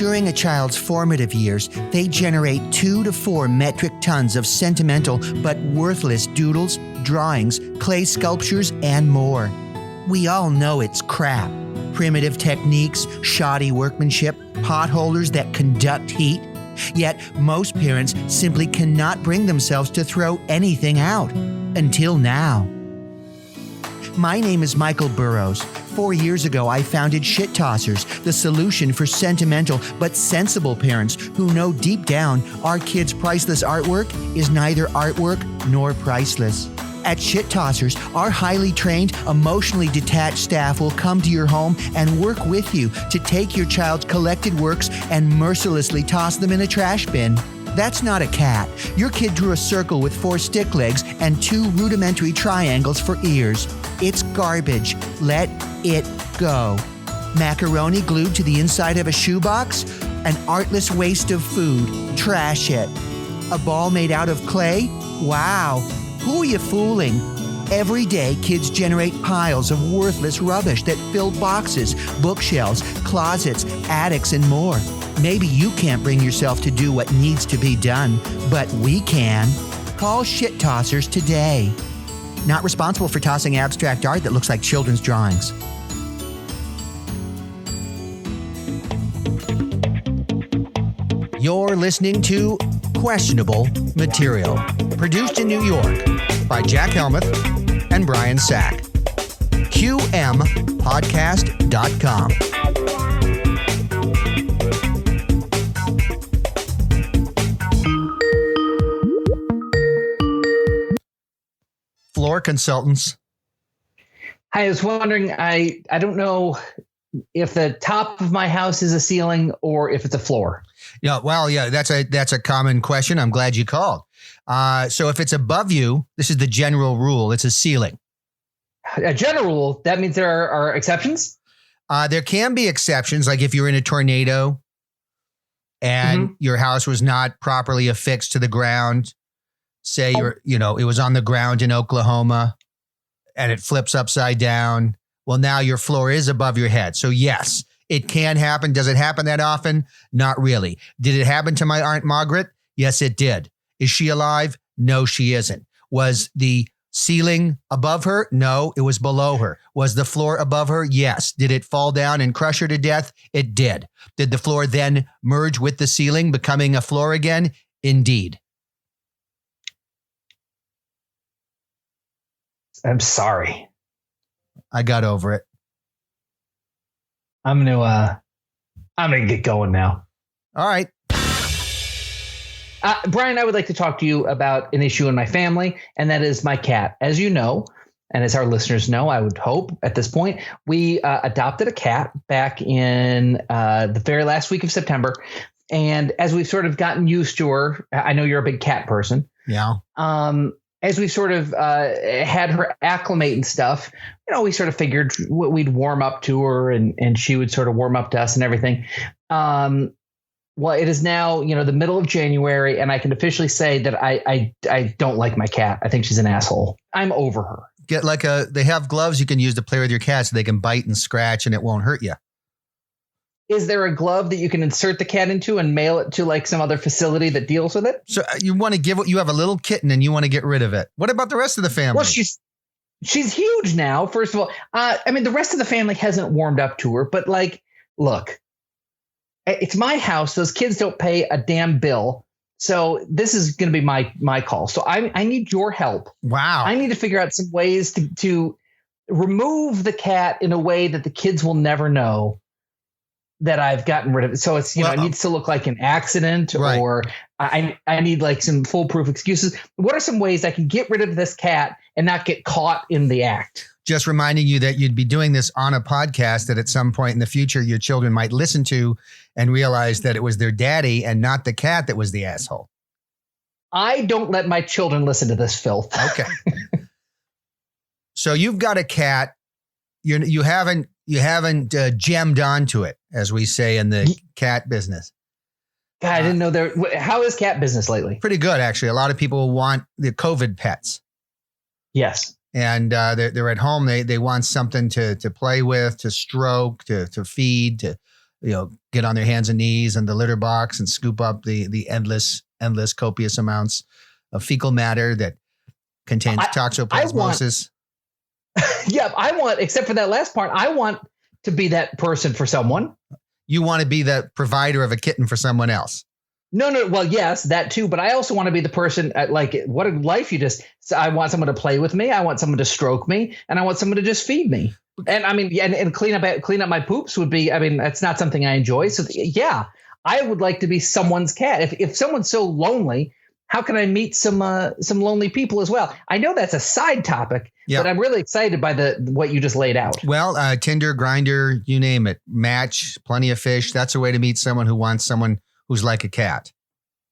During a child's formative years, they generate 2 to 4 metric tons of sentimental but worthless doodles, drawings, clay sculptures, and more. We all know it's crap. Primitive techniques, shoddy workmanship, potholders that conduct heat. Yet most parents simply cannot bring themselves to throw anything out. Until now. My name is Michael Burrows. 4 years ago, I founded Shit Tossers, the solution for sentimental but sensible parents who know deep down our kids' priceless artwork is neither artwork nor priceless. At Shit Tossers, our highly trained, emotionally detached staff will come to your home and work with you to take your child's collected works and mercilessly toss them in a trash bin. That's not a cat. Your kid drew a circle with 4 stick legs and 2 rudimentary triangles for ears. It's garbage. Let it go. Macaroni glued to the inside of a shoebox? An artless waste of food. Trash it. A ball made out of clay? Wow. Who are you fooling? Every day, kids generate piles of worthless rubbish that fill boxes, bookshelves, closets, attics, and more. Maybe you can't bring yourself to do what needs to be done, but we can. Call Shit Tossers today. Not responsible for tossing abstract art that looks like children's drawings. You're listening to Questionable Material, produced in New York by Jack Helmuth and Brian Sack. QMpodcast.com. Floor consultants. I was wondering, I don't know if the top of my house is a ceiling or if it's a floor. Yeah, well, yeah, that's a common question. I'm glad you called. So if it's above you, this is the general rule. It's a ceiling. A general rule, that means there are exceptions? There can be exceptions, like if you're in a tornado and your house was not properly affixed to the ground. Say it was on the ground in Oklahoma and it flips upside down. Well, now your floor is above your head. So yes, it can happen. Does it happen that often? Not really. Did it happen to my Aunt Margaret? Yes, it did. Is she alive? No, she isn't. Was the ceiling above her? No, it was below her. Was the floor above her? Yes. Did it fall down and crush her to death? It did. Did the floor then merge with the ceiling, becoming a floor again? Indeed. I'm sorry. I got over it. I'm gonna get going now. All right. Brian, I would like to talk to you about an issue in my family, and that is my cat. As you know, and as our listeners know, I would hope at this point, we adopted a cat back in the very last week of September. And as we've sort of gotten used to her, I know you're a big cat person. Yeah. As we sort of had her acclimate and stuff, we sort of figured we'd warm up to her and she would sort of warm up to us and everything. Well, it is now, the middle of January, and I can officially say that I don't like my cat. I think she's an asshole. I'm over her. Get they have gloves you can use to play with your cat so they can bite and scratch and it won't hurt you. Is there a glove that you can insert the cat into and mail it to like some other facility that deals with it? So you want to you have a little kitten and you want to get rid of it. What about the rest of the family? Well, she's huge now. First of all, the rest of the family hasn't warmed up to her, but look, it's my house. Those kids don't pay a damn bill. So this is going to be my call. So I need your help. Wow. I need to figure out some ways to remove the cat in a way that the kids will never know that I've gotten rid of it. So it's, it needs to look like an accident, right? Or I need like some foolproof excuses. What are some ways I can get rid of this cat and not get caught in the act? Just reminding you that you'd be doing this on a podcast that at some point in the future, your children might listen to and realize that it was their daddy and not the cat that was the asshole. I don't let my children listen to this filth. Okay. So you've got a cat. You haven't gemmed onto it, as we say in the cat business. God, I didn't know how is cat business lately? Pretty good, actually. A lot of people want the COVID pets. Yes. And they're at home. They want something to play with, to stroke, to feed, to get on their hands and knees in the litter box and scoop up the endless copious amounts of fecal matter that contains toxoplasmosis. Yeah, I want, except for that last part, I want to be that person for someone. You want to be the provider of a kitten for someone else. No. Well, yes, that too. But I also want to be the person what a life you just. So I want someone to play with me. I want someone to stroke me, and I want someone to just feed me. And I mean, and clean up my poops would be. I mean, that's not something I enjoy. So yeah, I would like to be someone's cat. If someone's so lonely, how can I meet some lonely people as well? I know that's a side topic, but I'm really excited by what you just laid out. Well, Tinder, Grindr, you name it, Match, Plenty of Fish. That's a way to meet someone who wants someone who's like a cat.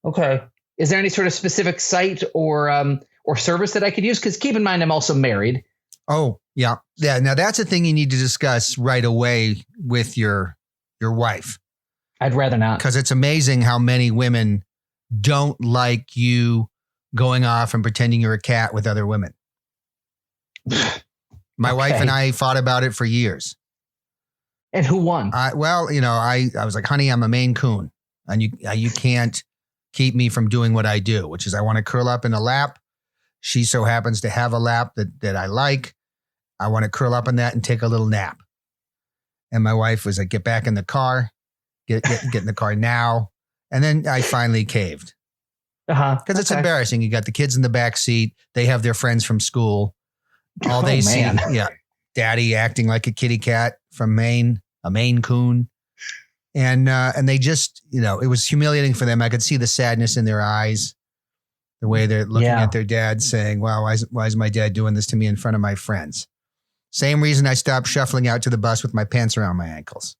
Okay. Is there any sort of specific site or service that I could use? Because keep in mind, I'm also married. Oh, yeah. Yeah. Now that's a thing you need to discuss right away with your wife. I'd rather not. Because it's amazing how many women don't like you going off and pretending you're a cat with other women. My wife and I fought about it for years. And who won? I was like, honey, I'm a Maine Coon. And you can't keep me from doing what I do, which is I want to curl up in a lap. She so happens to have a lap that I like. I want to curl up in that and take a little nap. And my wife was like, get back in the car, get in the car now. And then I finally caved. Because it's embarrassing. You got the kids in the back seat. They have their friends from school. All they see, daddy acting like a kitty cat from Maine, a Maine Coon. And they just, it was humiliating for them. I could see the sadness in their eyes, the way they're looking at their dad saying, wow, why is my dad doing this to me in front of my friends? Same reason I stopped shuffling out to the bus with my pants around my ankles.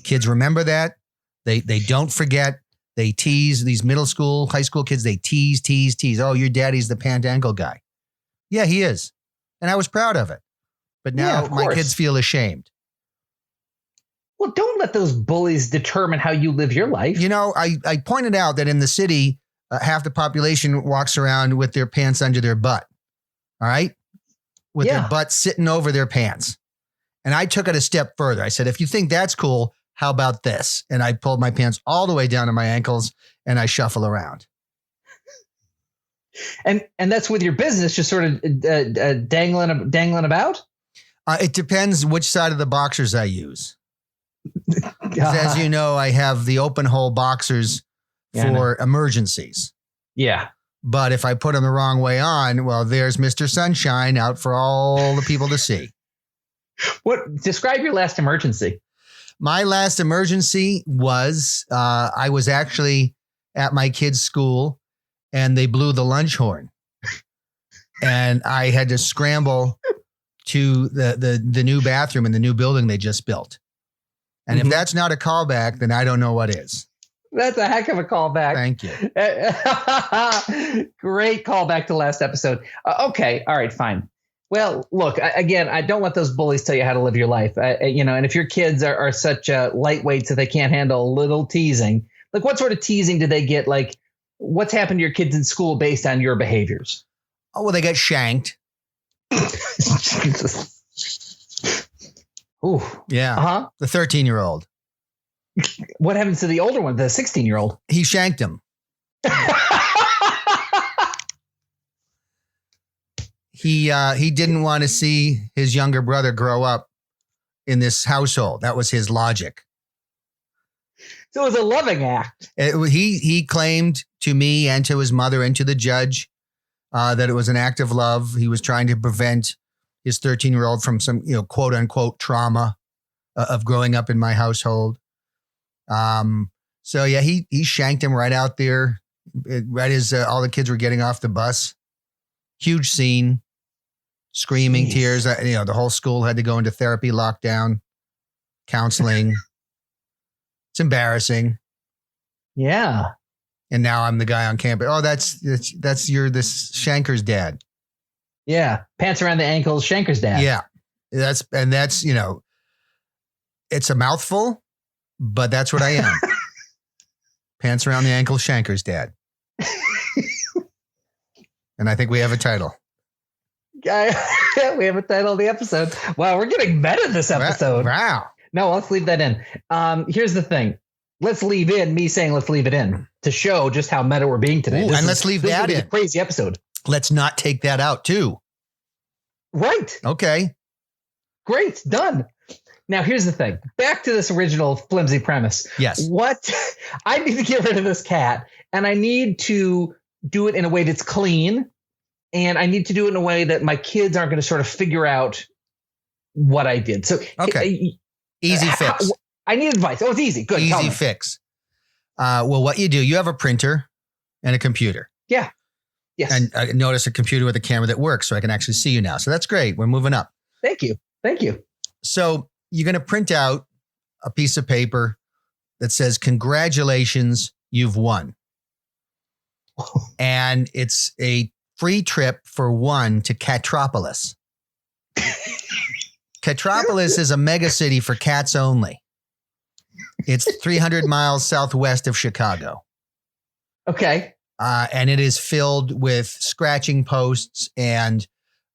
Kids remember that. They don't forget. They tease these middle school, high school kids. They tease. Oh, your daddy's the pant ankle guy. Yeah, he is. And I was proud of it. But now my kids feel ashamed. Well, don't let those bullies determine how you live your life. I pointed out that in the city, half the population walks around with their pants under their butt. All right? With their butt sitting over their pants. And I took it a step further. I said, if you think that's cool, how about this? And I pulled my pants all the way down to my ankles and I shuffle around. And that's with your business just sort of dangling about? It depends which side of the boxers I use. As you know, I have the open hole boxers for emergencies. Yeah. But if I put them the wrong way on, well, there's Mr. Sunshine out for all the people to see. Describe your last emergency. My last emergency was I was actually at my kid's school and they blew the lunch horn. And I had to scramble to the new bathroom in the new building they just built. And if that's not a callback, then I don't know what is. That's a heck of a callback. Thank you. Great callback to last episode. Okay. All right, fine. Well, look, again, I don't let those bullies tell you how to live your life. And if your kids are such lightweights that they can't handle a little teasing, like what sort of teasing do they get? Like what's happened to your kids in school based on your behaviors? Oh, well, they got shanked. Jesus. Ooh. Yeah. The 13-year-old. What happens to the older one, the 16-year-old? He shanked him. He didn't want to see his younger brother grow up in this household. That was his logic. So it was a loving act. He claimed to me and to his mother and to the judge that it was an act of love. He was trying to prevent his 13-year-old from some, quote unquote trauma of growing up in my household. So yeah, he shanked him right out there, right as all the kids were getting off the bus. Huge scene, screaming, tears. The whole school had to go into therapy, lockdown, counseling. It's embarrassing. Yeah. And now I'm the guy on campus. Oh, that's this Shankers Dad. Yeah. Pants around the ankles, Shankers Dad. Yeah. That's it's a mouthful, but that's what I am. Pants around the ankles, Shankers Dad. And I think we have a title. Yeah, we have a title of the episode. Wow, we're getting meta this episode. Wow. No, let's leave that in. Here's the thing. Let's leave in me saying let's leave it in to show just how meta we're being today. Ooh, and let's leave that in. A crazy episode. Let's not take that out too. Right. Okay. Great. Done. Now, here's the thing. Back to this original flimsy premise. Yes. What? I need to get rid of this cat, and I need to do it in a way that's clean, and I need to do it in a way that my kids aren't going to sort of figure out what I did. So, okay. Easy fix. I need advice. Oh, it's easy. Good. Easy fix. Well, what you do, you have a printer and a computer. Yeah. Yes. And I notice a computer with a camera that works, so I can actually see you now. So that's great. We're moving up. Thank you. Thank you. So you're going to print out a piece of paper that says, "Congratulations, you've won." And it's a free trip for one to Catropolis. Catropolis is a mega city for cats only. It's 300 miles southwest of Chicago. Okay. And it is filled with scratching posts, and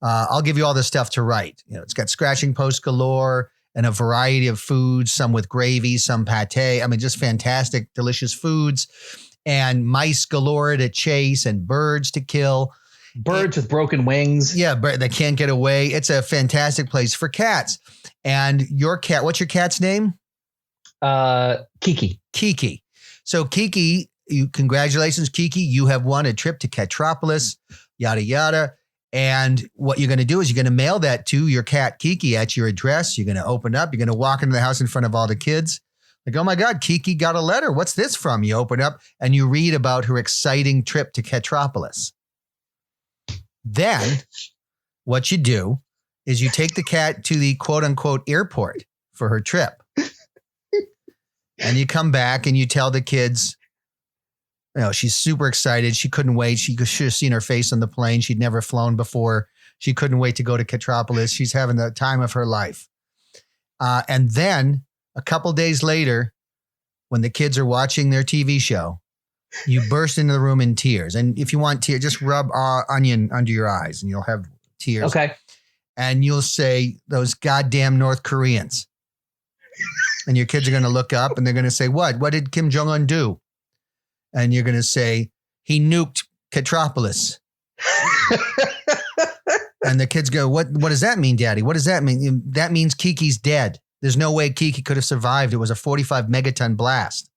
I'll give you all the stuff to write. You know, it's got scratching posts galore and a variety of foods, some with gravy, some pate. I mean, just fantastic, delicious foods, and mice galore to chase and birds to kill. Birds with broken wings. Yeah, but they can't get away. It's a fantastic place for cats. And your cat, what's your cat's name? Kiki. Kiki. So Kiki, congratulations, Kiki. You have won a trip to Catropolis, yada, yada. And what you're going to do is you're going to mail that to your cat, Kiki, at your address. You're going to open up. You're going to walk into the house in front of all the kids. Like, oh my God, Kiki got a letter. What's this from? You open up and you read about her exciting trip to Catropolis. Then what you do is you take the cat to the quote unquote airport for her trip. And you come back and you tell the kids, you know, she's super excited. She couldn't wait. She should have seen her face on the plane. She'd never flown before. She couldn't wait to go to Catropolis. She's having the time of her life. And then a couple days later, when the kids are watching their TV show, you burst into the room in tears. And if you want tears, just rub onion under your eyes and you'll have tears. Okay. And you'll say, "Those goddamn North Koreans." And your kids are going to look up and they're going to say, "What? What did Kim Jong-un do?" And you're going to say, "He nuked Catropolis." And the kids go, what does that mean, Daddy? What does that mean? That means Kiki's dead. There's no way Kiki could have survived. It was a 45 megaton blast.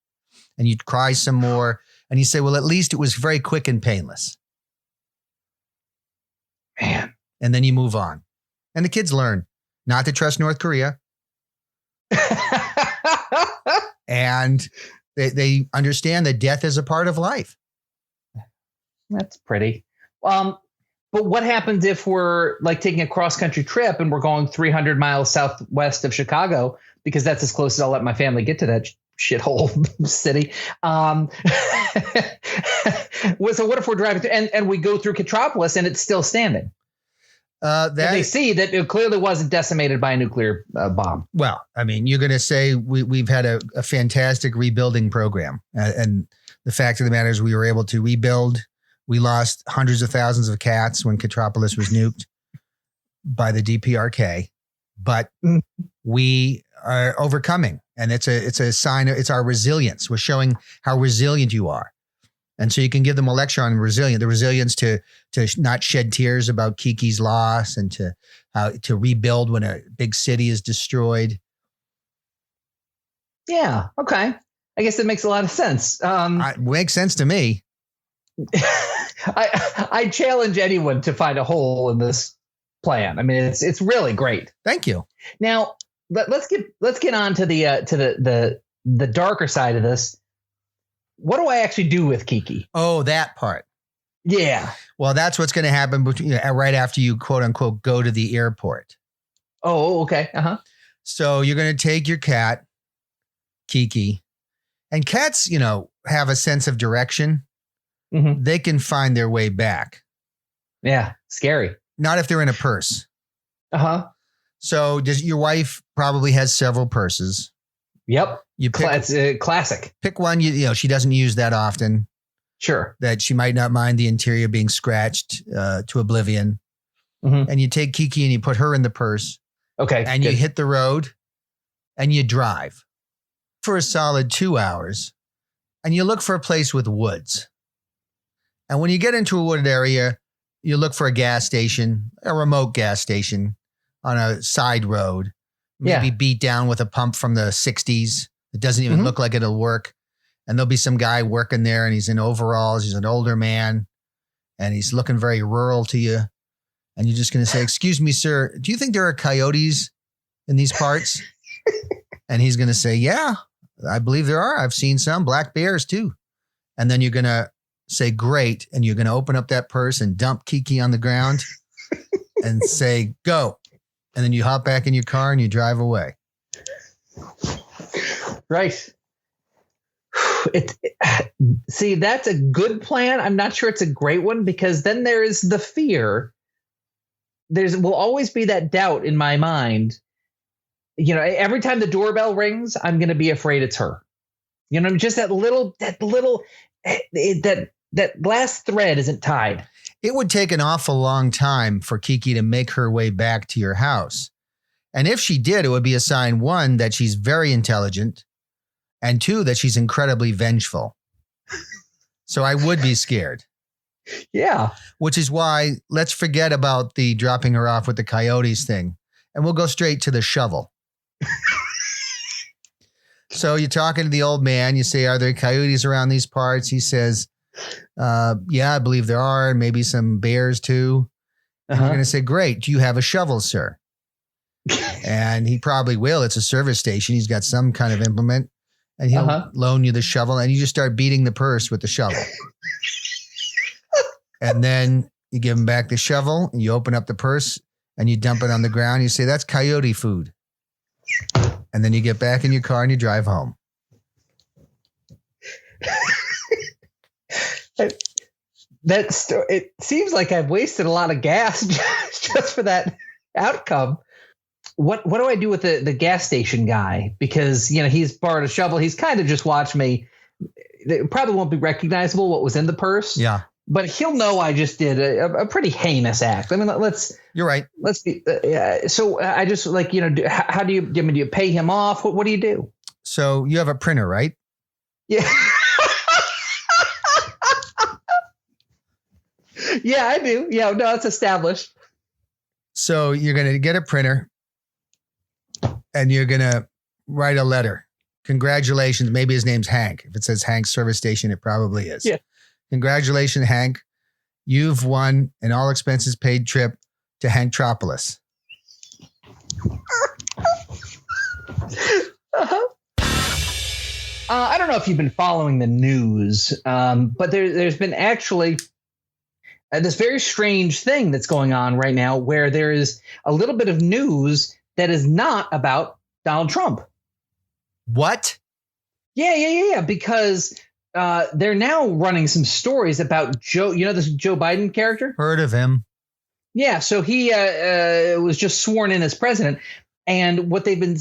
And you'd cry some more. And you say, well, at least it was very quick and painless. Man. And then you move on. And the kids learn not to trust North Korea. And they understand that death is a part of life. That's pretty. But what happens if we're like taking a cross-country trip and we're going 300 miles southwest of Chicago, because that's as close as I'll let my family get to that shithole city. So what if we're driving through and we go through Catropolis and it's still standing? They see that it clearly wasn't decimated by a nuclear bomb. Well, I mean, you're going to say we've had a fantastic rebuilding program. And the fact of the matter is we were able to rebuild. We lost hundreds of thousands of cats when Catropolis was nuked by the DPRK, but we are overcoming. And it's a sign of, it's our resilience. We're showing how resilient you are. And so you can give them a lecture on the resilience to not shed tears about Kiki's loss and to rebuild when a big city is destroyed. Yeah. Okay. I guess that makes a lot of sense. Makes sense to me. I challenge anyone to find a hole in this plan. I mean, it's really great. Thank you. Now let's get on to the darker side of this. What do I actually do with Kiki? Oh, that part. Yeah. Well, that's what's going to happen right after you quote unquote go to the airport. Oh, okay. Uh-huh. So you're going to take your cat, Kiki, and cats, have a sense of direction. Mm-hmm. They can find their way back. Yeah. Scary. Not if they're in a purse. Uh-huh. So your wife probably has several purses. Yep. It's classic. Pick one she doesn't use that often. Sure. That she might not mind the interior being scratched to oblivion. Mm-hmm. And you take Kiki and you put her in the purse. Okay. And you hit the road and you drive for a solid 2 hours and you look for a place with woods. And when you get into a wooded area, you look for a gas station, a remote gas station on a side road, maybe beat down with a pump from the 60s. It doesn't even look like it'll work. And there'll be some guy working there and he's in overalls. He's an older man and he's looking very rural to you. And you're just going to say, excuse me, sir, do you think there are coyotes in these parts? And he's going to say, yeah, I believe there are. I've seen some black bears too. And then you're going to say, great. And you're going to open up that purse and dump Kiki on the ground and say, go. And then you hop back in your car and you drive away. Right. See, that's a good plan. I'm not sure it's a great one because then there is the fear. Will always be that doubt in my mind. You know, every time the doorbell rings, I'm going to be afraid it's her. You know, just that last thread isn't tied. It would take an awful long time for Kiki to make her way back to your house. And if she did, it would be a sign, one, that she's very intelligent, and two, that she's incredibly vengeful. So I would be scared. Yeah. Which is why let's forget about the dropping her off with the coyotes thing, and we'll go straight to the shovel. So you're talking to the old man. You say, are there coyotes around these parts? He says, yeah, I believe there are. Maybe some bears too. And you're going to say, great. Do you have a shovel, sir? And he probably will. It's a service station. He's got some kind of implement and he'll loan you the shovel and you just start beating the purse with the shovel. And then you give him back the shovel and you open up the purse and you dump it on the ground. You say, that's coyote food. And then you get back in your car and you drive home. It seems like I've wasted a lot of gas just for that outcome. What do I do with the gas station guy? Because, you know, he's borrowed a shovel. He's kind of just watched me. It probably won't be recognizable what was in the purse. Yeah. But he'll know I just did a pretty heinous act. I mean, you're right. Let's be. So I just like, you know, how do you pay him off? What do you do? So you have a printer, right? Yeah. Yeah, I do. Yeah, no, it's established. So you're going to get a printer and you're going to write a letter. Congratulations. Maybe his name's Hank. If it says Hank Service Station, it probably is. Yeah. Congratulations, Hank. You've won an all expenses paid trip to Catropolis. I don't know if you've been following the news, but there's been actually this very strange thing that's going on right now where there is a little bit of news that is not about Donald Trump. What? Yeah. Because they're now running some stories about Joe. You know, this Joe Biden character? Heard of him. Yeah. So he was just sworn in as president. And what they've been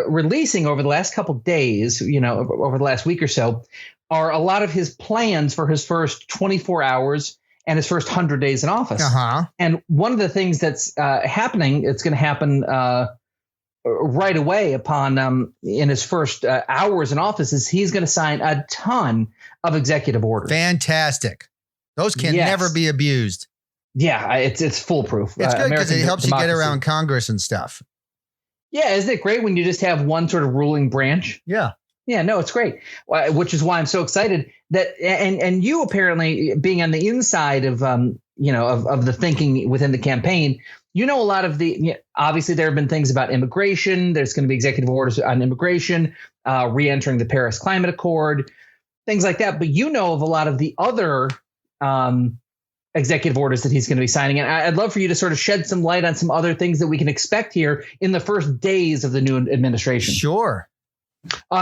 releasing over the last couple of days, you know, over the last week or so, are a lot of his plans for his first 24 hours and his first 100 days in office. And one of the things that's happening, it's going to happen right away upon in his first hours in office, is he's going to sign a ton of executive orders. Fantastic. Those can never be abused. Yeah, it's foolproof. It's good because it helps you get around Congress and stuff. Yeah, isn't it great when you just have one sort of ruling branch? Yeah. Yeah, no, it's great, which is why I'm so excited that and you apparently being on the inside of of the thinking within the campaign, you know, a lot of obviously there have been things about immigration. There's going to be executive orders on immigration, re-entering the Paris Climate Accord, things like that. But you know of a lot of the other executive orders that he's going to be signing. And I'd love for you to sort of shed some light on some other things that we can expect here in the first days of the new administration. Sure.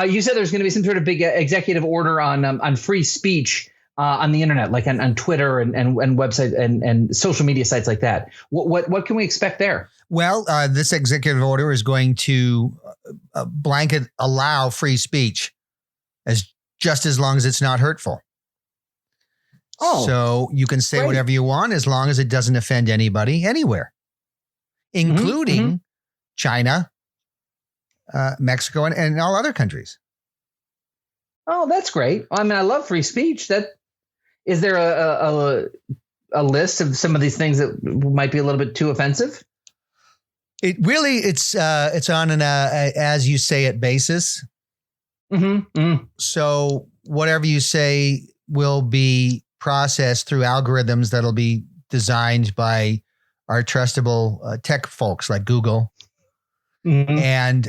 You said there's going to be some sort of big executive order on free speech on the internet, like on Twitter and website and social media sites like that. What can we expect there? Well, this executive order is going to blanket allow free speech just as long as it's not hurtful. Oh, so you can say whatever you want as long as it doesn't offend anybody anywhere, including China, Mexico and all other countries. Oh, that's great. I mean, I love free speech. Is there a list of some of these things that might be a little bit too offensive? It's on an as you say it basis. Mm-hmm. Mm. So whatever you say will be processed through algorithms that'll be designed by our trustable tech folks like Google. Mm-hmm. And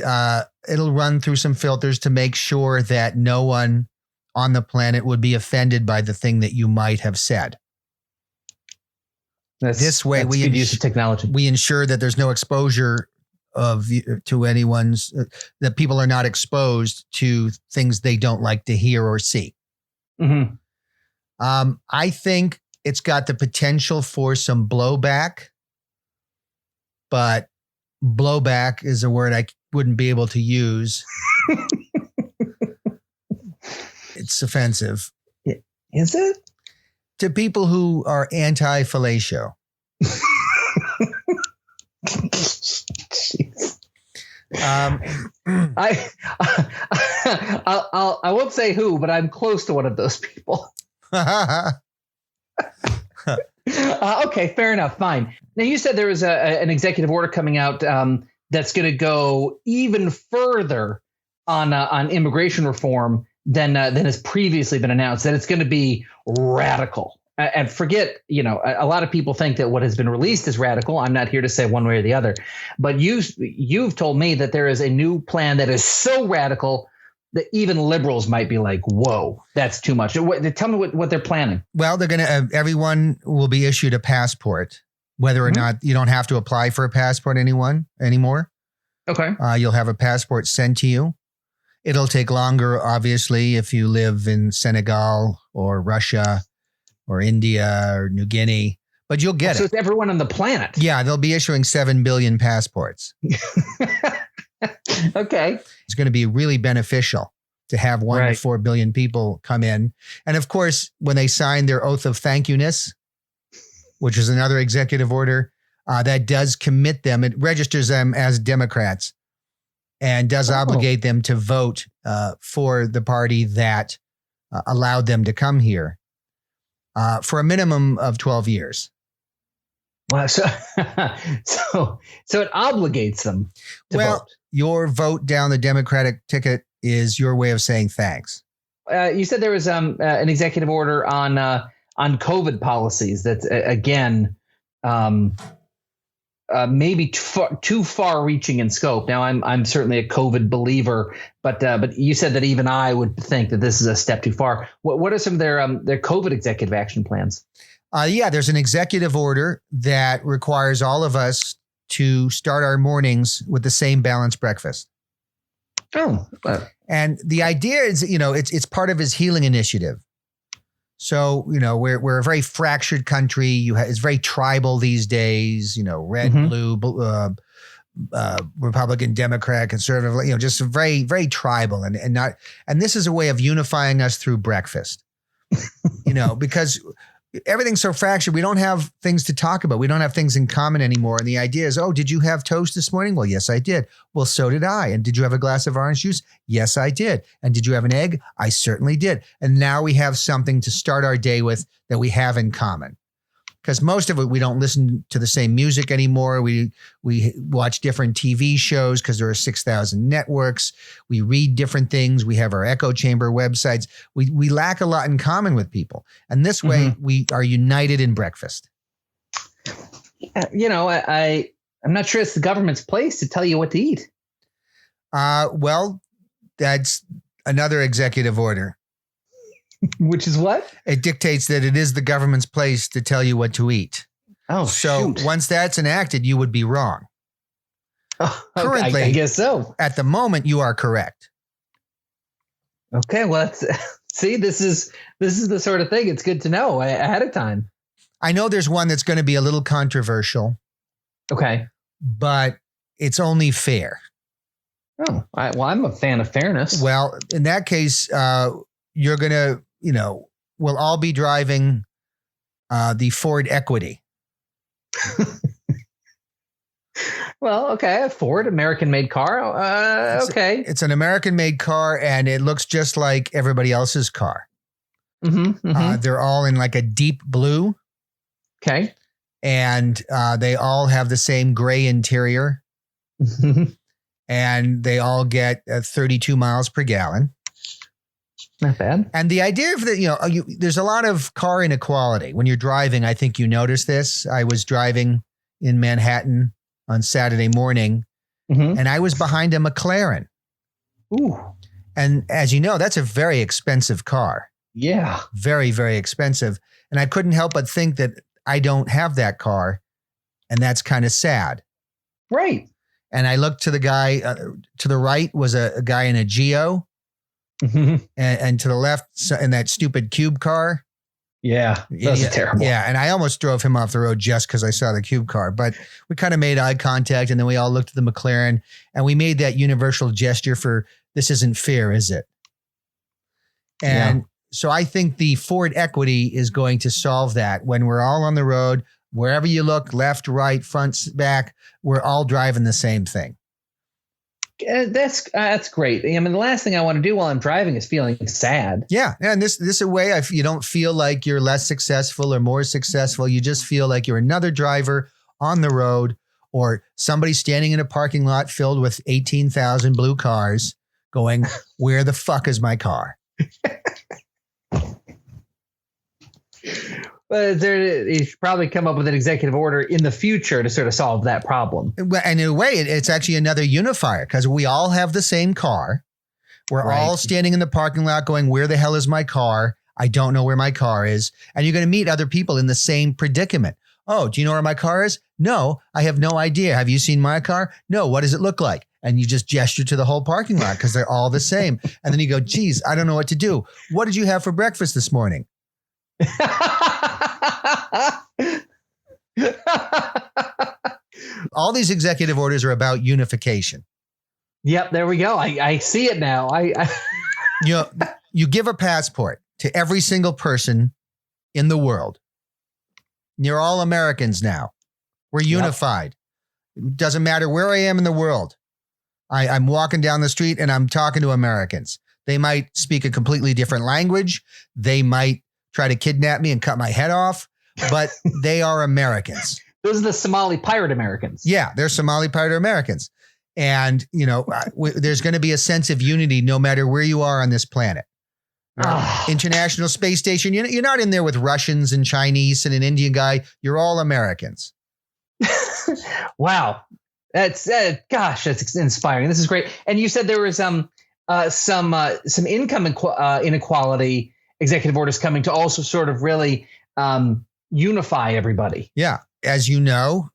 it'll run through some filters to make sure that no one on the planet would be offended by the thing that you might have said. This way, we use of technology. We ensure that there's no exposure to anyone's that people are not exposed to things they don't like to hear or see. Mm-hmm. I think it's got the potential for some blowback, but blowback is a word I wouldn't be able to use. It's offensive. Is it? To people who are anti-fellatio. I won't say who, but I'm close to one of those people. Okay, fair enough. Fine. Now, you said there was an executive order coming out that's going to go even further on immigration reform than has previously been announced. That it's going to be radical. And forget, a lot of people think that what has been released is radical. I'm not here to say one way or the other, but you've told me that there is a new plan that is so radical that even liberals might be like, whoa, that's too much. Tell me what they're planning. Well, they're going to, everyone will be issued a passport, whether or not you don't have to apply for a passport anymore. Okay. You'll have a passport sent to you. It'll take longer, obviously, if you live in Senegal or Russia or India or New Guinea, but you'll get it. So it's everyone on the planet. Yeah, they'll be issuing 7 billion passports. Okay. It's going to be really beneficial to have 1 to 4 billion people come in. And of course, when they sign their oath of thank you-ness, which is another executive order, that does commit them. It registers them as Democrats and does obligate them to vote for the party that allowed them to come here for a minimum of 12 years. Wow. So it obligates them to vote. Your vote down the Democratic ticket is your way of saying thanks. You said there was an executive order on COVID policies that's again maybe too far reaching in scope. Now I'm certainly a COVID believer, but you said that even I would think that this is a step too far. What are some of their COVID executive action plans? There's an executive order that requires all of us to start our mornings with the same balanced breakfast. And the idea is, it's part of his healing initiative. So, we're a very fractured country. It's very tribal these days, red, blue, Republican, Democrat, conservative, just very, very tribal and this is a way of unifying us through breakfast, because everything's so fractured. We don't have things to talk about. We don't have things in common anymore. And the idea is, did you have toast this morning? Well, yes, I did. Well, so did I. And did you have a glass of orange juice? Yes, I did. And did you have an egg? I certainly did. And now we have something to start our day with that we have in common. Because most of it, we don't listen to the same music anymore. We watch different TV shows because there are 6,000 networks. We read different things. We have our echo chamber websites. We lack a lot in common with people. And this way, we are united in breakfast. I'm not sure it's the government's place to tell you what to eat. Well, that's another executive order. Which is what? It dictates that it is the government's place to tell you what to eat. Oh, so shoot. Once that's enacted, you would be wrong. Currently, I guess so. At the moment, you are correct. Okay, well, see, this is the sort of thing. It's good to know ahead of time. I know there's one that's going to be a little controversial. Okay, but it's only fair. Oh, I'm a fan of fairness. Well, in that case, you're going to, we'll all be driving the Ford Equity. Well, okay, a Ford, American-made car. Okay. It's an American-made car, and it looks just like everybody else's car. They're all in like a deep blue. Okay. And they all have the same gray interior. And they all get 32 miles per gallon. Not bad. And the idea of that, there's a lot of car inequality. When you're driving, I think you notice this. I was driving in Manhattan on Saturday morning, and I was behind a McLaren. Ooh. And as you know, that's a very expensive car. Yeah. Very, very expensive. And I couldn't help but think that I don't have that car. And that's kind of sad. Right. And I looked to the guy to the right was a guy in a Geo. And to the left in that stupid cube car. Yeah. That's terrible. Yeah. And I almost drove him off the road just because I saw the cube car. But we kind of made eye contact, and then we all looked at the McLaren, and we made that universal gesture for this isn't fair, is it? And so I think the Ford equity is going to solve that. When we're all on the road, wherever you look, left, right, front, back, we're all driving the same thing. That's great. I mean, the last thing I want to do while I'm driving is feeling sad. Yeah. And this a way you don't feel like you're less successful or more successful. You just feel like you're another driver on the road, or somebody standing in a parking lot filled with 18,000 blue cars going, where the fuck is my car? But you should probably come up with an executive order in the future to sort of solve that problem. And in a way, it's actually another unifier, because we all have the same car. We're all standing in the parking lot going, where the hell is my car? I don't know where my car is. And you're going to meet other people in the same predicament. Oh, do you know where my car is? No, I have no idea. Have you seen my car? No. What does it look like? And you just gesture to the whole parking lot because they're all the same. And then you go, geez, I don't know what to do. What did you have for breakfast this morning? All these executive orders are about unification. Yep, there we go. I see it now. You give a passport to every single person in the world. You're all Americans now. We're unified. It doesn't matter where I am in the world. I'm walking down the street and I'm talking to Americans. They might speak a completely different language. They might try to kidnap me and cut my head off, but they are Americans. Those are the Somali pirate Americans. Yeah, they're Somali pirate Americans. And, there's going to be a sense of unity no matter where you are on this planet. International Space Station, you're not in there with Russians and Chinese and an Indian guy. You're all Americans. Wow. That's inspiring. This is great. And you said there was some income inequality executive orders coming to also sort of really unify everybody. Yeah. As you know,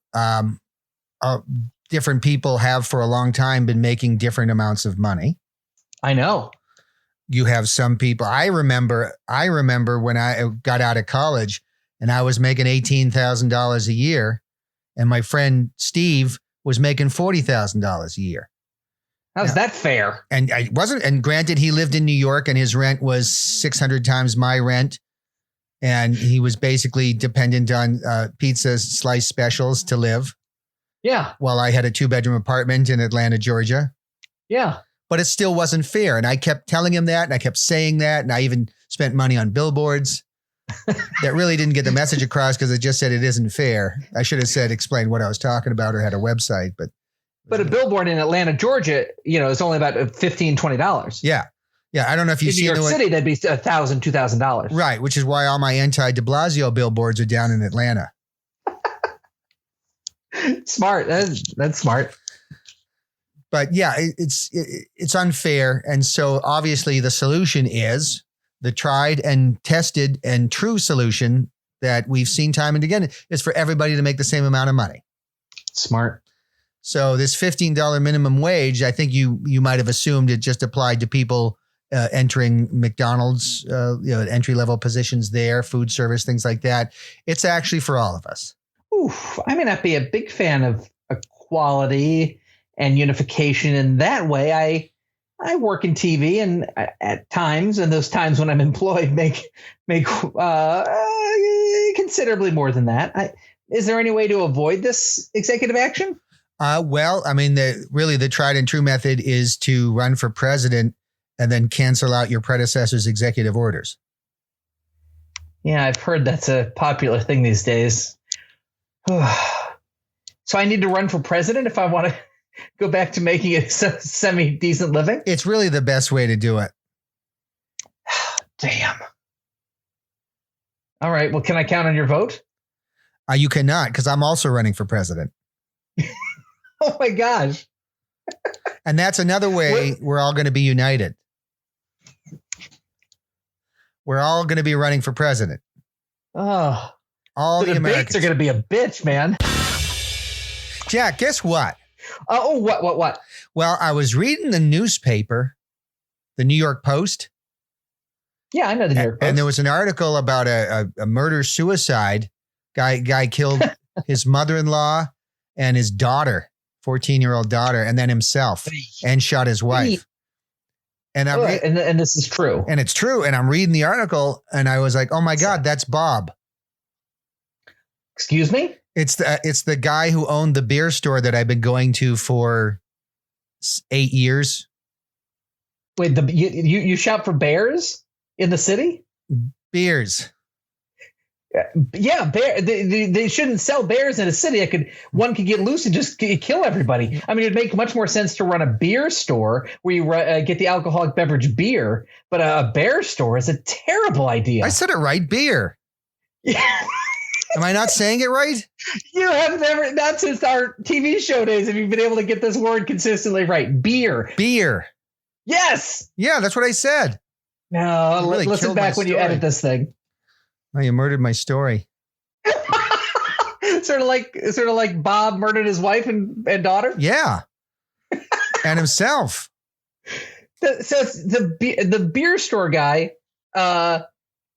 different people have for a long time been making different amounts of money. I know. You have some people. I remember when I got out of college and I was making $18,000 a year, and my friend Steve was making $40,000 a year. How's that fair? And I wasn't. And granted, he lived in New York, and his rent was 600 times my rent, and he was basically dependent on pizza slice specials to live. Yeah. While I had a 2-bedroom apartment in Atlanta, Georgia. Yeah. But it still wasn't fair. And I kept telling him that, and I kept saying that. And I even spent money on billboards that really didn't get the message across because it just said it isn't fair. I should have explained what I was talking about or had a website. But a billboard in Atlanta, Georgia, is only about $15, $20. Yeah. Yeah. I don't know if you've seen New York City, that'd be $1,000, $2,000. Right. Which is why all my anti-de Blasio billboards are down in Atlanta. Smart. That's smart. But yeah, it's unfair. And so obviously the solution is the tried and tested and true solution that we've seen time and again is for everybody to make the same amount of money. Smart. So this $15 minimum wage, I think you might have assumed it just applied to people entering McDonald's, entry-level positions there, food service, things like that. It's actually for all of us. Oof, I may not be a big fan of equality and unification in that way. I work in TV, and at times, and those times when I'm employed, make considerably more than that. Is there any way to avoid this executive action? Well, I mean, the tried and true method is to run for president and then cancel out your predecessor's executive orders. Yeah, I've heard that's a popular thing these days. So I need to run for president if I want to go back to making a semi-decent living? It's really the best way to do it. Damn. All right. Well, can I count on your vote? You cannot, because I'm also running for president. Oh, my gosh. And that's another way we're all going to be united. We're all going to be running for president. Oh. All the debates Americans are going to be a bitch, man. Jack, guess what? What? Well, I was reading the newspaper, the New York Post. Yeah, I know the New York Post. And there was an article about a murder-suicide. Guy killed his mother-in-law and his daughter, 14-year-old daughter, and then himself, and shot his wife. And and this is true. And it's true. And I'm reading the article, and I was like, oh, my God, that's Bob. Excuse me? It's the guy who owned the beer store that I've been going to for 8 years. Wait, you shop for bears in the city? Beers. Yeah, they shouldn't sell bears in a city. One could get loose and just kill everybody. I mean, it'd make much more sense to run a beer store where you get the alcoholic beverage beer, but a bear store is a terrible idea. I said it right, beer. Yeah. Am I not saying it right? You have never, not since our TV show days, have you been able to get this word consistently right. Beer. Beer. Yes. Yeah, that's what I said. No, really listen back when you edit this thing. Oh, you murdered my story. sort of like Bob murdered his wife and daughter. Yeah. And himself. So it's the beer store guy that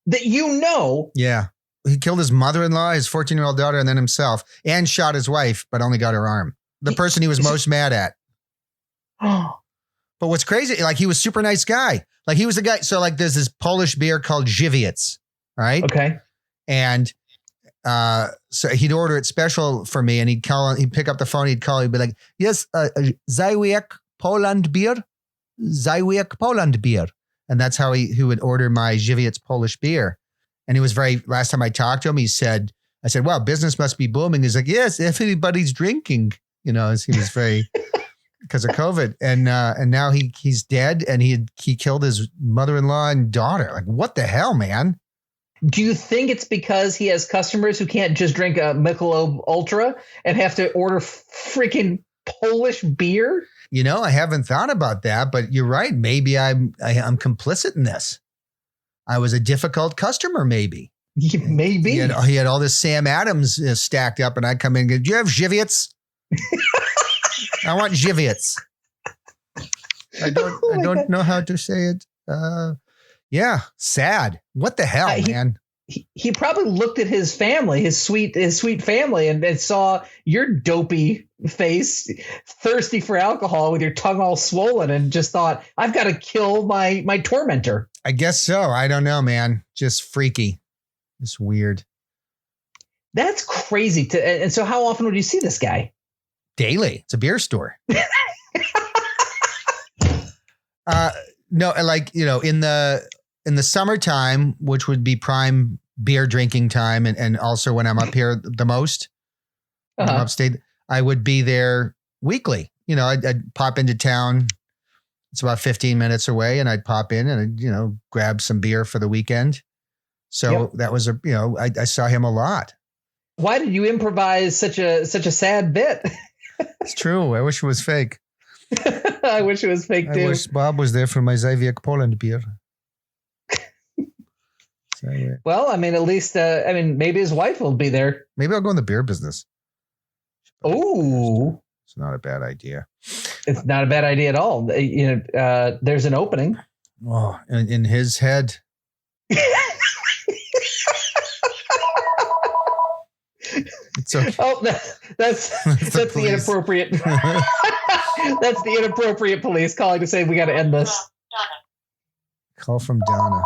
you know. Yeah. He killed his mother-in-law, his 14-year-old daughter, and then himself, and shot his wife, but only got her arm. The person he was most mad at. But what's crazy, like, he was a super nice guy. Like, he was the guy. So, like, there's this Polish beer called Żywiec, right? Okay. And so he'd order it special for me, and he'd pick up the phone, he'd call, he'd be like, yes, Żywiec Poland beer. Żywiec Poland beer. And that's how he would order my Żywiec Polish beer. And he was last time I talked to him, I said, wow, business must be booming. He's like, yes, everybody's drinking, he was very, because of COVID. And now he's dead, and he killed his mother-in-law and daughter. Like, what the hell, man? Do you think it's because he has customers who can't just drink a Michelob Ultra and have to order freaking Polish beer? I haven't thought about that, but you're right. Maybe I'm complicit in this. I was a difficult customer, maybe. Maybe. He had all this Sam Adams stacked up, and I come in and go, do you have Żywiec? I want Żywiec. I don't know how to say it. Yeah, sad. What the hell, man? He probably looked at his family, his sweet family, and saw your dopey face, thirsty for alcohol with your tongue all swollen, and just thought, I've got to kill my tormentor. I guess so. I don't know, man. Just freaky. It's weird. That's crazy. And so how often would you see this guy? Daily. It's a beer store. No, like, in the summertime, which would be prime beer drinking time, and also when I'm up here the most, when I'm upstate, I would be there weekly. I'd pop into town. It's about 15 minutes away, and I'd pop in and I'd, grab some beer for the weekend. So that was I saw him a lot. Why did you improvise such a sad bit? It's true. I wish it was fake. I wish it was fake too. I wish Bob was there for my Żywiec Poland beer. Well, I mean, at least, maybe his wife will be there. Maybe I'll go in the beer business. Oh, it's not a bad idea. It's not a bad idea at all. There's an opening. Oh, in his head. It's okay. Oh, that's the inappropriate. That's the inappropriate police calling to say we got to end this. Call from Donna.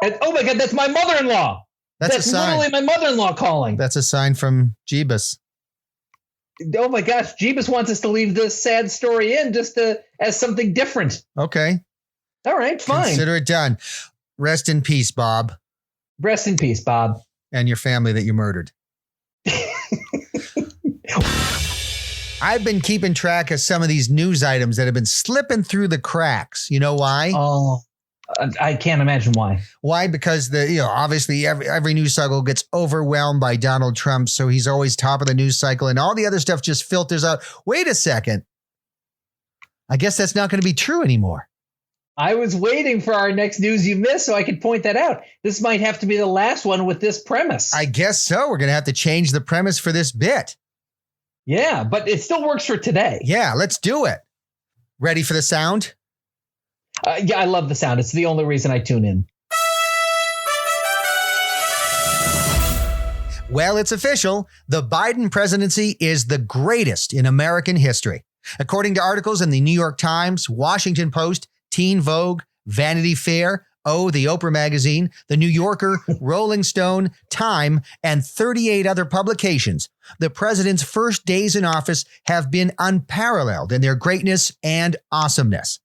And, oh my God, that's my mother-in-law. That's a sign. Literally my mother-in-law calling. That's a sign from Jeebus. Oh my gosh, Jeebus wants us to leave this sad story in just as something different. Okay. All right, fine. Consider it done. Rest in peace, Bob. Rest in peace, Bob. And your family that you murdered. I've been keeping track of some of these news items that have been slipping through the cracks. You know why? Oh, I can't imagine why. Why? Because obviously every news cycle gets overwhelmed by Donald Trump, so he's always top of the news cycle, and all the other stuff just filters out. Wait a second. I guess that's not going to be true anymore. I was waiting for our next news you missed so I could point that out. This might have to be the last one with this premise. I guess so. We're going to have to change the premise for this bit. Yeah, but it still works for today. Yeah, let's do it. Ready for the sound? Yeah, I love the sound. It's the only reason I tune in. Well, it's official. The Biden presidency is the greatest in American history. According to articles in the New York Times, Washington Post, Teen Vogue, Vanity Fair, the Oprah Magazine, The New Yorker, Rolling Stone, Time, and 38 other publications, the president's first days in office have been unparalleled in their greatness and awesomeness.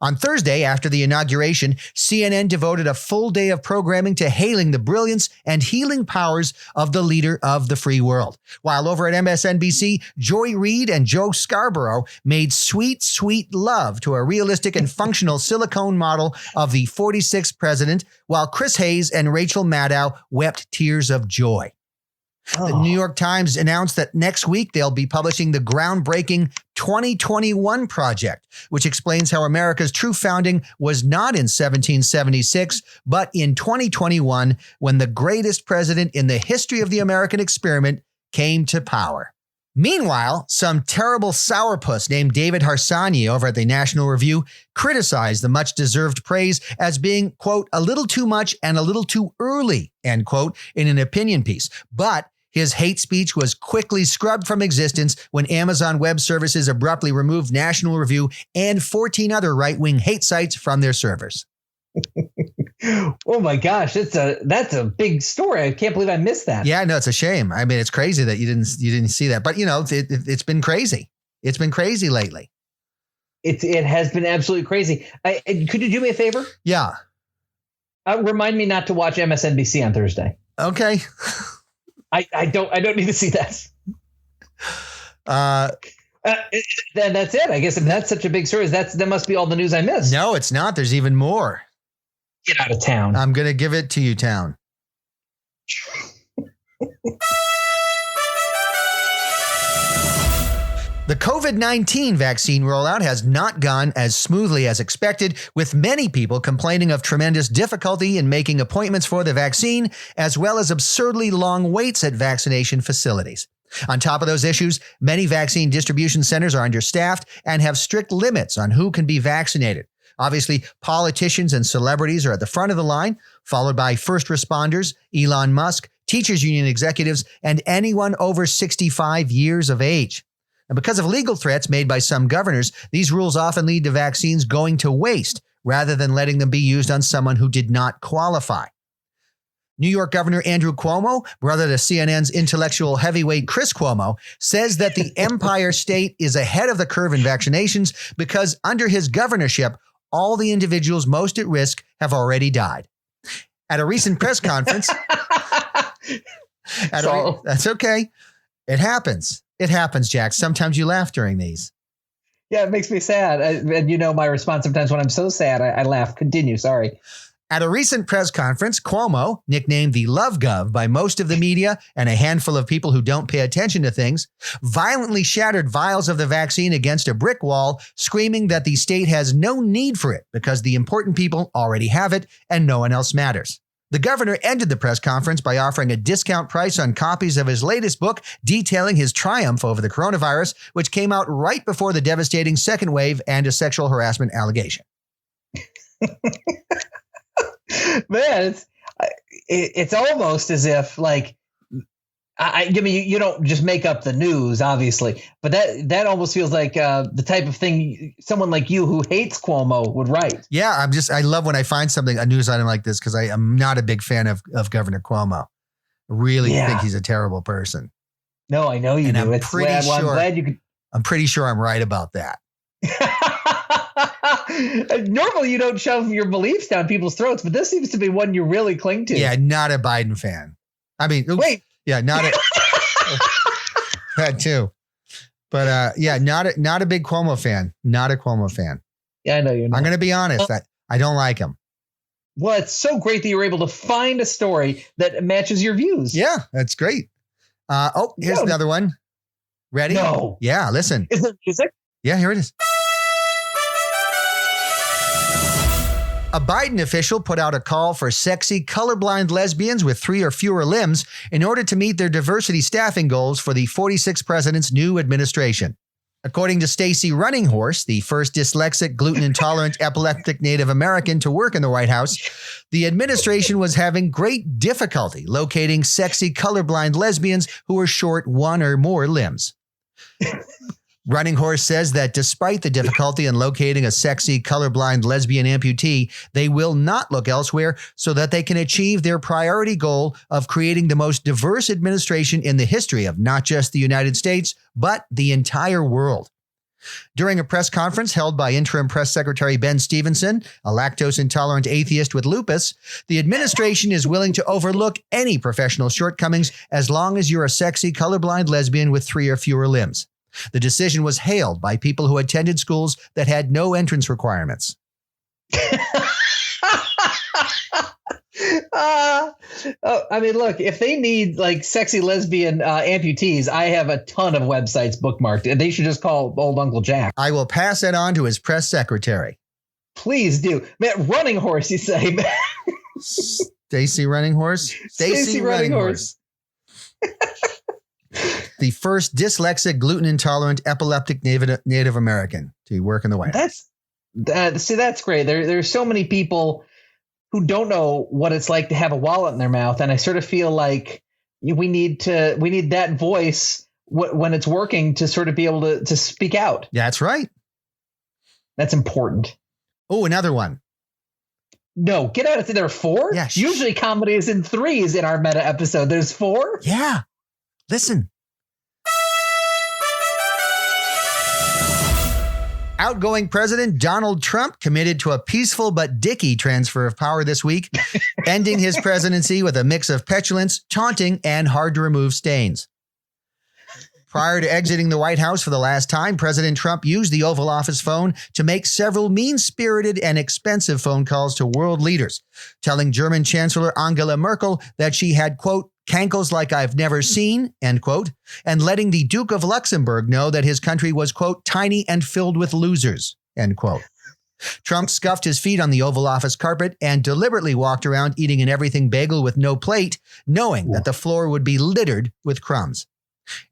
On Thursday, after the inauguration, CNN devoted a full day of programming to hailing the brilliance and healing powers of the leader of the free world. While over at MSNBC, Joy Reid and Joe Scarborough made sweet, sweet love to a realistic and functional silicone model of the 46th president, while Chris Hayes and Rachel Maddow wept tears of joy. The New York Times announced that next week they'll be publishing the groundbreaking 2021 Project, which explains how America's true founding was not in 1776, but in 2021, when the greatest president in the history of the American experiment came to power. Meanwhile, some terrible sourpuss named David Harsanyi over at the National Review criticized the much-deserved praise as being, quote, a little too much and a little too early, end quote, in an opinion piece. But his hate speech was quickly scrubbed from existence when Amazon Web Services abruptly removed National Review and 14 other right-wing hate sites from their servers. Oh my gosh, that's a big story. I can't believe I missed that. Yeah, no, it's a shame. I mean, it's crazy that you didn't see that. But it's been crazy. It's been crazy lately. It has been absolutely crazy. Could you do me a favor? Yeah. Remind me not to watch MSNBC on Thursday. Okay. I don't need to see that. Then that's it. I guess if that's such a big story, that must be all the news I missed. No, it's not. There's even more. Get out of town. I'm going to give it to you, town. The COVID-19 vaccine rollout has not gone as smoothly as expected, with many people complaining of tremendous difficulty in making appointments for the vaccine, as well as absurdly long waits at vaccination facilities. On top of those issues, many vaccine distribution centers are understaffed and have strict limits on who can be vaccinated. Obviously, politicians and celebrities are at the front of the line, followed by first responders, Elon Musk, teachers union executives, and anyone over 65 years of age. And because of legal threats made by some governors, these rules often lead to vaccines going to waste rather than letting them be used on someone who did not qualify. New York Governor Andrew Cuomo, brother to CNN's intellectual heavyweight Chris Cuomo, says that the Empire State is ahead of the curve in vaccinations because under his governorship, all the individuals most at risk have already died. At a recent press conference, that's okay. It happens. It happens, Jack. Sometimes you laugh during these. Yeah, it makes me sad. And my response sometimes when I'm so sad, I laugh. Continue. Sorry. At a recent press conference, Cuomo, nicknamed the Lovegov by most of the media and a handful of people who don't pay attention to things, violently shattered vials of the vaccine against a brick wall, screaming that the state has no need for it because the important people already have it and no one else matters. The governor ended the press conference by offering a discount price on copies of his latest book detailing his triumph over the coronavirus, which came out right before the devastating second wave and a sexual harassment allegation. Man, it's almost as if you don't just make up the news, obviously, but that almost feels like the type of thing someone like you who hates Cuomo would write. Yeah, I love when I find a news item like this because I am not a big fan of Governor Cuomo. I really think he's a terrible person. No, I know you And do. I'm It's pretty well, I'm sure- glad you could. I'm pretty sure I'm right about that. Normally, you don't shove your beliefs down people's throats, but this seems to be one you really cling to. Yeah, not a Biden fan. I mean, oops. Wait. Yeah, not a that too. But yeah, not a big Cuomo fan. Not a Cuomo fan. Yeah, I know you're not. I'm going to be honest. I don't like him. Well, it's so great that you were able to find a story that matches your views. Yeah, that's great. Here's another one. Ready? No. Yeah, listen. Is there music? Yeah, here it is. A Biden official put out a call for sexy, colorblind lesbians with 3 or fewer limbs in order to meet their diversity staffing goals for the 46th president's new administration. According to Stacey Runninghorse, the first dyslexic, gluten-intolerant, epileptic Native American to work in the White House, the administration was having great difficulty locating sexy, colorblind lesbians who were short 1 or more limbs. Runninghorse says that despite the difficulty in locating a sexy, colorblind lesbian amputee, they will not look elsewhere so that they can achieve their priority goal of creating the most diverse administration in the history of not just the United States, but the entire world. During a press conference held by interim press secretary Ben Stevenson, a lactose-intolerant atheist with lupus, the administration is willing to overlook any professional shortcomings as long as you're a sexy, colorblind lesbian with 3 or fewer limbs. The decision was hailed by people who attended schools that had no entrance requirements. I mean, look, if they need like sexy lesbian amputees, I have a ton of websites bookmarked, and they should just call old Uncle Jack. I will pass that on to his press secretary. Please do. Man, Runninghorse, you say. Stacey Runninghorse? Stacey Runninghorse. The first dyslexic, gluten-intolerant, epileptic Native American to work in the White House. That's great. There's so many people who don't know what it's like to have a wallet in their mouth, and I sort of feel like we need that voice when it's working to sort of be able to speak out. That's right. That's important. Oh, another one. No, get out of it. There are 4? Yeah, usually comedy is in 3s in our meta episode. There's 4? Yeah. Listen. Outgoing President Donald Trump committed to a peaceful but dicky transfer of power this week, ending his presidency with a mix of petulance, taunting, and hard-to-remove stains. Prior to exiting the White House for the last time, President Trump used the Oval Office phone to make several mean-spirited and expensive phone calls to world leaders, telling German Chancellor Angela Merkel that she had, quote, cankles like I've never seen, end quote, and letting the Duke of Luxembourg know that his country was, quote, tiny and filled with losers, end quote. Trump scuffed his feet on the Oval Office carpet and deliberately walked around eating an everything bagel with no plate, knowing that the floor would be littered with crumbs.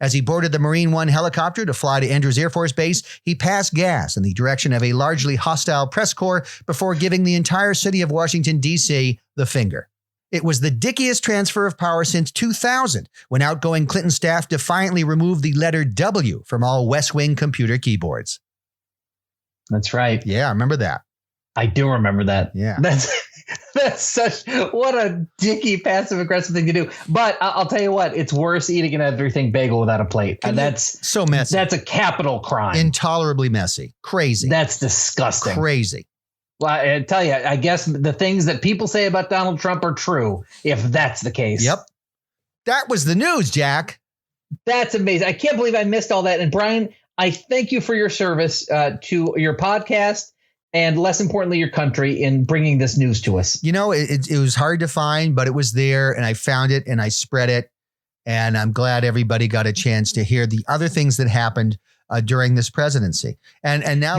As he boarded the Marine One helicopter to fly to Andrews Air Force Base, he passed gas in the direction of a largely hostile press corps before giving the entire city of Washington, D.C. the finger. It was the dickiest transfer of power since 2000, when outgoing Clinton staff defiantly removed the letter W from all West Wing computer keyboards. That's right. Yeah, I remember that. I do remember that. Yeah. That's such, what a dicky passive aggressive thing to do. But I'll tell you what, it's worse eating an everything bagel without a plate. And that's so messy. That's a capital crime. Intolerably messy. Crazy. That's disgusting. Crazy. Well, I tell you, I guess the things that people say about Donald Trump are true, if that's the case. Yep. That was the news, Jack. That's amazing. I can't believe I missed all that. And Brian, I thank you for your service to your podcast and, less importantly, your country in bringing this news to us. You know, it was hard to find, but it was there, and I found it and I spread it. And I'm glad everybody got a chance to hear the other things that happened during this presidency. And now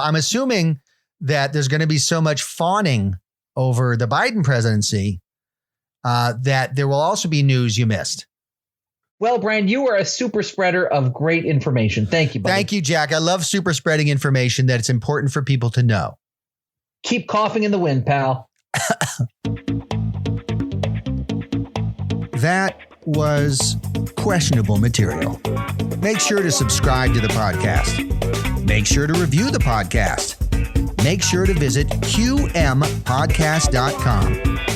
I'm assuming that there's going to be so much fawning over the Biden presidency that there will also be news you missed. Well, Brian, you are a super spreader of great information. Thank you, buddy. Thank you, Jack. I love super spreading information that it's important for people to know. Keep coughing in the wind, pal. That was questionable material. Make sure to subscribe to the podcast. Make sure to review the podcast. Make sure to visit qmpodcast.com.